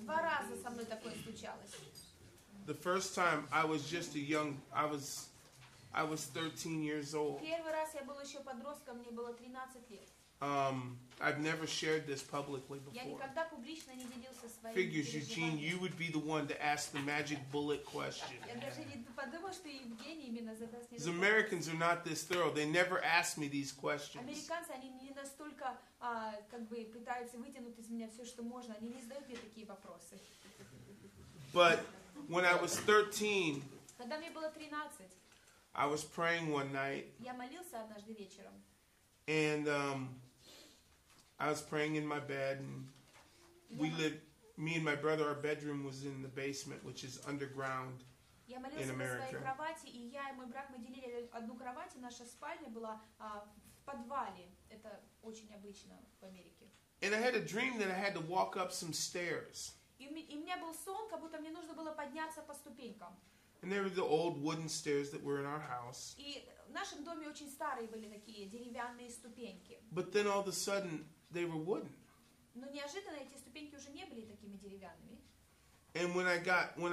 2 раза со мной такое случалось. The first time I was just a young, I was 13 years old. Первый раз я был еще подростком, мне было 13 лет. I've never shared this publicly Я before. никогда публично не делился своими Figures, Eugene, you переживаниями. would be the one to ask the magic bullet question. Я даже не подумал, что Евгений именно задаст мне Because этот Americans вопрос. are not this thorough. They never ask me these questions. Американцы, они не настолько как бы пытаются вытянуть из меня все, что можно. Они не задают мне такие вопросы. But when I was 13, Когда мне было 13, I was praying one night, я молился однажды вечером. and I was praying in my bed, and me and my brother, our bedroom was in the basement, which is underground. Я молился на своей кровати, и я и мой брат, мы делили одну кровать, и наша спальня была в подвале. Это очень обычно в Америке. And I had a dream that I had to walk up some stairs. И у меня был сон, как будто мне нужно было подняться по ступенькам. And there were the old wooden stairs that were in our house. И в нашем доме очень старые были такие деревянные ступеньки. But then all of a sudden, they were wooden. Но неожиданно эти ступеньки уже не были такими деревянными. And when I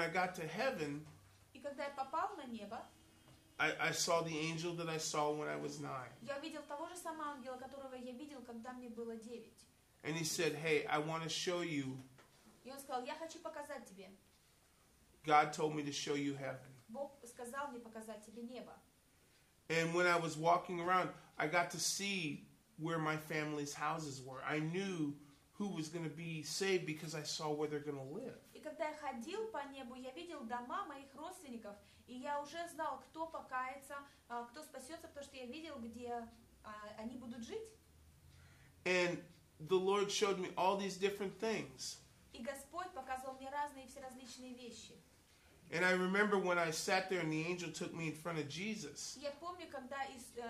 got to heaven, И когда я попал на небо, I saw the angel that I saw when I was 9. я увидел того же самого ангела, которого я видел, когда мне было 9. And he said, "Hey, I want to show you. И он сказал, я хочу показать тебе. God told me to show you heaven." Бог сказал мне показать тебе небо. And when I was walking around, I got to see where my family's houses were. I knew who was going to be saved because I saw where they're going to live. И когда я ходил по небу, я видел дома моих родственников, и я уже знал, кто покается, кто спасется, потому что я видел, где они будут жить. And the Lord showed me all these different things. И Господь показывал мне разные все различные вещи. And I remember when I sat there and the angel took me in front of Jesus. Я помню, когда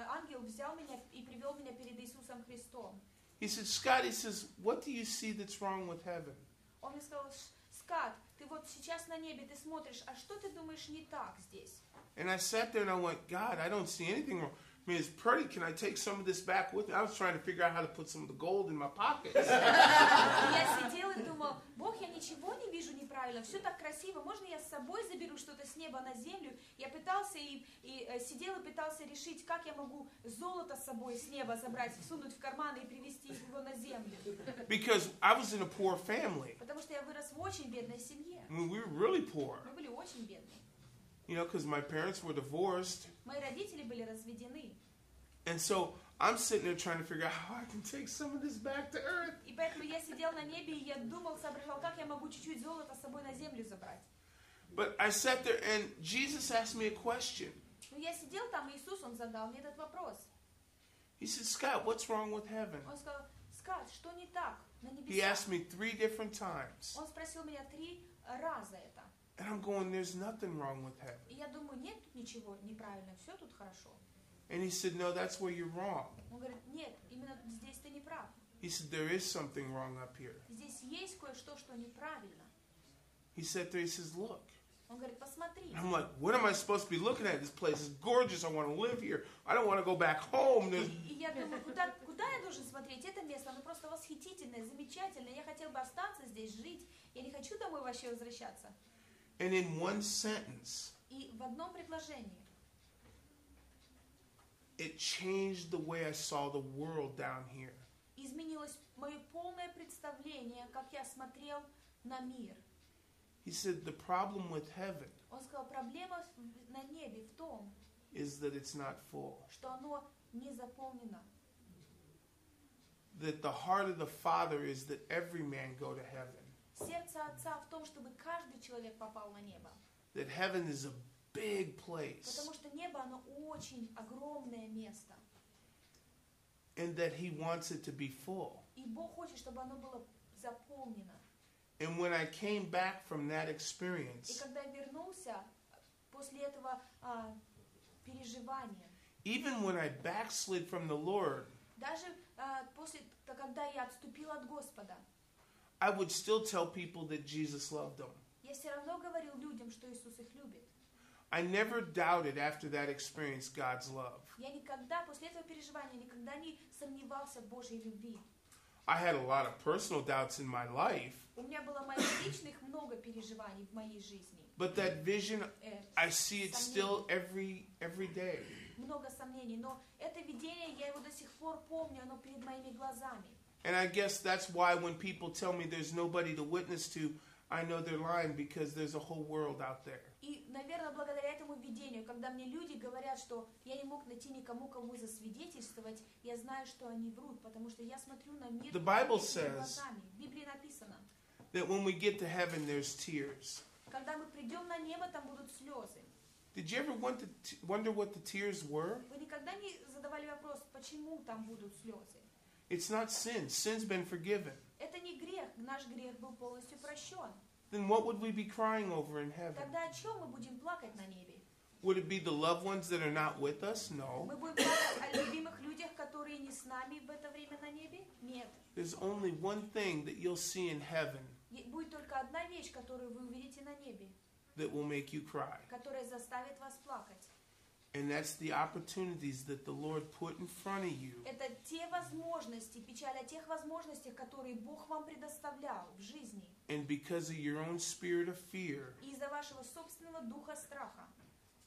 ангел взял меня и привел меня перед Иисусом Христом. He said, "Scott," he says, "what do you see that's wrong with heaven?" Он мне сказал, Скат, ты вот сейчас на небе, ты смотришь, а что ты думаешь не так здесь? And I sat there and I went, "God, I don't see anything wrong. I mean, it's pretty. Can I take some of this back with me?" I was trying to figure out how to put some of the gold in my pockets. Я сидел и думал, Бог, я ничего не вижу неправильно, все так красиво, можно я с собой заберу что-то с неба на землю? Я пытался и сидел и пытался решить, как я могу золото с собой с неба забрать, всунуть в карман и привезти его на землю. Because I was in a poor family. Потому что я вырос в очень бедной семье. I mean, we were really poor. Мы были очень бедные. You know, because my parents were divorced. Мои родители были разведены. And so I'm sitting there trying to figure out how I can take some of this back to earth. И поэтому я сидел на небе, и я думал, соображал, как я могу чуть-чуть золота с собой на землю забрать. But I sat there and Jesus asked me a question. Но я сидел там, и Иисус, Он задал мне этот вопрос. He said, "Scott, what's wrong with heaven?" Он сказал, Скат, что не так на He небесах? asked me 3 different times. Он спросил меня 3 раза это. And I'm going, "There's nothing wrong with heaven." И я думаю, нет тут ничего неправильно, все тут хорошо. And he said, "No, that's where you're wrong." Он говорит, нет, именно здесь ты не прав. He said, "There is something wrong up here." Здесь есть кое-что, что неправильно. He said there, he says, "Look." Он говорит, посмотри. And I'm like, what am I supposed to be looking at? This place is gorgeous. I want to live here. I don't want to go back home. И я думаю, куда я должен смотреть? Это место, оно просто восхитительное, замечательное. Я хотел бы остаться здесь, жить. Я не хочу домой вообще возвращаться. And in one sentence, И в одном предложении it changed the way I saw the world down here. изменилось мое полное представление, как я смотрел на мир. He said the problem with heaven Он сказал, проблема на небе в том, is that it's not full. что оно не заполнено. That the heart of the Father is that every man go to heaven. Сердце Отца в том, чтобы каждый человек попал на небо. That heaven is a big place. Потому что небо, оно очень огромное место. And that He wants it to be full. И Бог хочет, чтобы оно было заполнено. And when I came back from that И experience, когда я вернулся после этого переживания, even when I backslid from the Lord, даже после, когда я отступил от Господа, I would still tell people that Jesus loved them. я все равно говорил людям, что Иисус их любит. I never doubted after that experience God's love. Я никогда, после этого переживания, никогда не сомневался в Божьей любви. I had a lot of personal doubts in my life. У меня было моих личных много переживаний в моей жизни. But that vision, I see it still every day. Много сомнений, но это видение, я его до сих пор помню, оно перед моими глазами. And I guess that's why when people tell me there's nobody to witness to, I know they're lying because there's a whole world out there. И, наверное, благодаря этому видению, когда мне люди говорят, что я не мог найти никому, кому засвидетельствовать, я знаю, что они врут, потому что я смотрю на мир The Bible этими says глазами. В Библии написано, that when we get to heaven, there's tears. когда мы придем на небо, там будут слезы. Did you ever wonder what the tears were? Вы никогда не задавали вопрос, почему там будут слезы? It's not sin. Sin's been forgiven. Это не грех, наш грех был полностью прощен. Then what would we be crying over in heaven? Тогда о чем мы будем плакать на небе? Would it be the loved ones that are not with us? No. Мы будем плакать о любимых людях, которые не с нами в это время на небе? Нет. There's only one thing that you'll see in heaven Будет только одна вещь, которую вы увидите на небе, that will make you cry. которая заставит вас плакать. And that's the opportunities that the Lord put in front of you. Это те возможности, печаль о тех возможностях, которые Бог вам предоставлял в жизни. And because of your own spirit of fear И из-за вашего собственного духа страха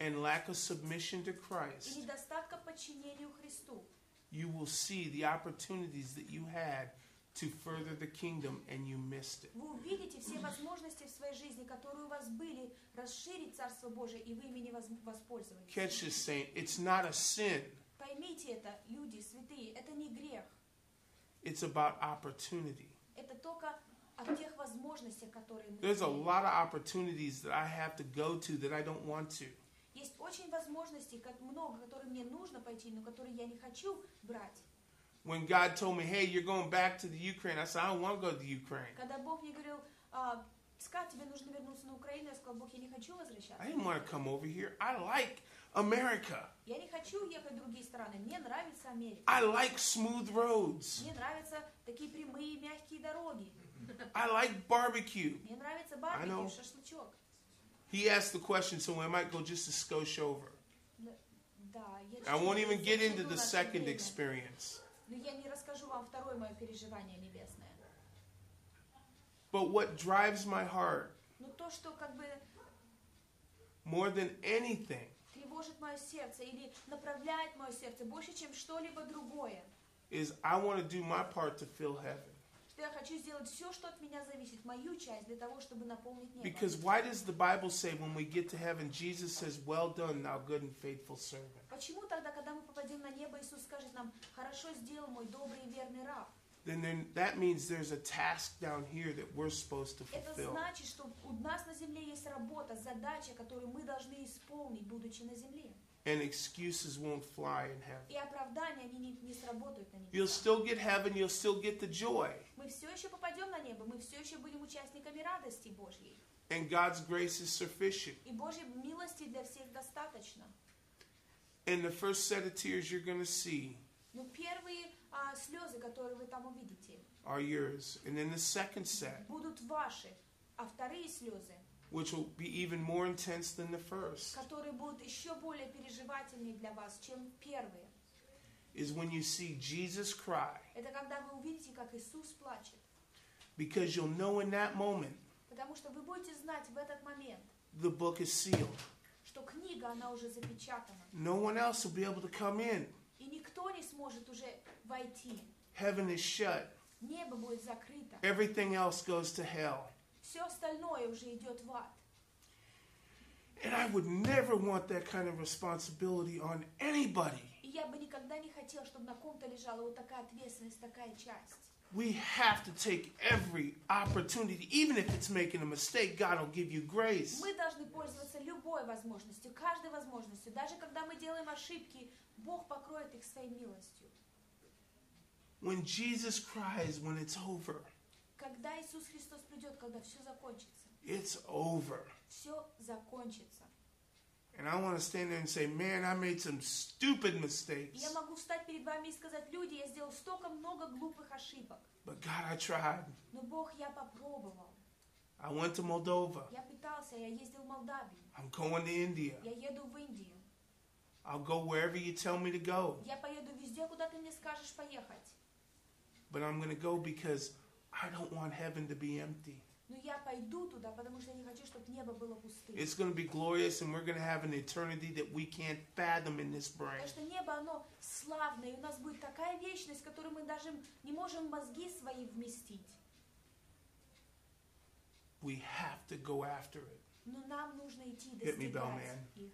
and lack of submission to и Christ, недостатка подчинению Христу, you will see the opportunities that you had to further the kingdom and you missed it. вы увидите все возможности в своей жизни, которые у вас были, расширить Царство Божие, и вы ими не воспользовались. Catch this, saint. It's not a sin. Поймите это, люди святые, это не грех. It's about opportunity. Это только о тех возможностях, которые мы There's a имеем. lot of opportunities that I have to go to that I don't want to. Есть очень возможностей, много, которые мне нужно пойти, но которые я не хочу брать. When God told me, hey, you're going back to the Ukraine, I said, I don't want to go to the Ukraine. Когда Бог мне говорил, Скат, тебе нужно вернуться на Украину, я сказал, Бог, я не хочу возвращаться. I didn't want to come over here. I like America. Я не хочу ехать в другие страны. Мне нравится Америка. I like smooth roads. Мне нравятся такие прямые, мягкие дороги. I like barbecue. Мне нравится I know. барбекю, шашлычок. He asked the question, so I might go just a skosh over. Да, I won't even get into зайду the на это second время. experience. Но я не расскажу вам второе мое переживание небесное. But what drives my heart Но то, что как бы more than anything тревожит мое сердце или направляет мое сердце больше, чем что-либо другое, is I want to do my part to fill heaven. что я хочу сделать все, что от меня зависит, мою часть, для того, чтобы наполнить небо. Because why does the Bible say when we get to heaven, Jesus says, well done, thou good and faithful servant? Почему тогда, когда мы попадем на небо, Иисус скажет нам, хорошо сделал мой добрый и верный раб? Then that means there's a task down here that we're supposed to Это fulfill. значит, что у нас на земле есть работа, задача, которую мы должны исполнить, будучи на земле. And excuses won't fly in heaven. И оправдания, они не сработают на You'll небе. still get heaven, you'll still get the joy. Мы все еще попадем на небо, мы все еще будем участниками радости Божьей. And God's grace is sufficient. И Божьей милости для всех достаточно. And the first set of tears you're going to see Но первые слезы, которые вы там увидите, are yours. And then the second set, будут ваши, а вторые слезы, which will be even more intense than the first, которые будут еще более переживательнее для вас, чем первые. is when you see Jesus cry. Это когда вы увидите, как Иисус плачет. Because you'll know in that moment, Потому что вы будете знать в этот момент, the book is sealed. что книга, она уже запечатана. No one else will be able to come in. И никто не сможет уже войти. Heaven is shut. Небо будет закрыто. Everything else goes to hell. Все остальное уже идет в ад. And I would never want that kind of responsibility on anybody. И я бы никогда не хотел, чтобы на ком-то лежала вот такая ответственность, такая часть. We have to take every opportunity, even if it's making a mistake, God will give you grace. Мы должны пользоваться любой возможностью, каждой возможностью. Даже когда мы делаем ошибки, Бог покроет их своей милостью. When Jesus cries when it's over, Когда Иисус Христос придет, когда все закончится, it's over. все закончится. And I want to stand there and say, man, I made some stupid И mistakes. я могу встать перед вами и сказать, люди, я сделал столько много глупых ошибок. But God, I tried. Но Бог, я попробовал. I went to Moldova. Я пытался, я ездил в Молдавию. I'm going to India. Я еду в Индию. I'll go wherever you tell me to go. Я поеду везде, куда ты мне скажешь поехать. but I'm going to go because I don't want heaven to be empty. Но я пойду туда, потому что я не хочу, чтобы небо было пустым. It's going to be glorious, and we're going to have an eternity that we can't fathom in this brain. Потому что небо, оно славное, и у нас будет такая вечность, которую мы даже не можем в мозги свои вместить. We have to go after it. Но нам нужно идти Hit me, достигать bellman. их.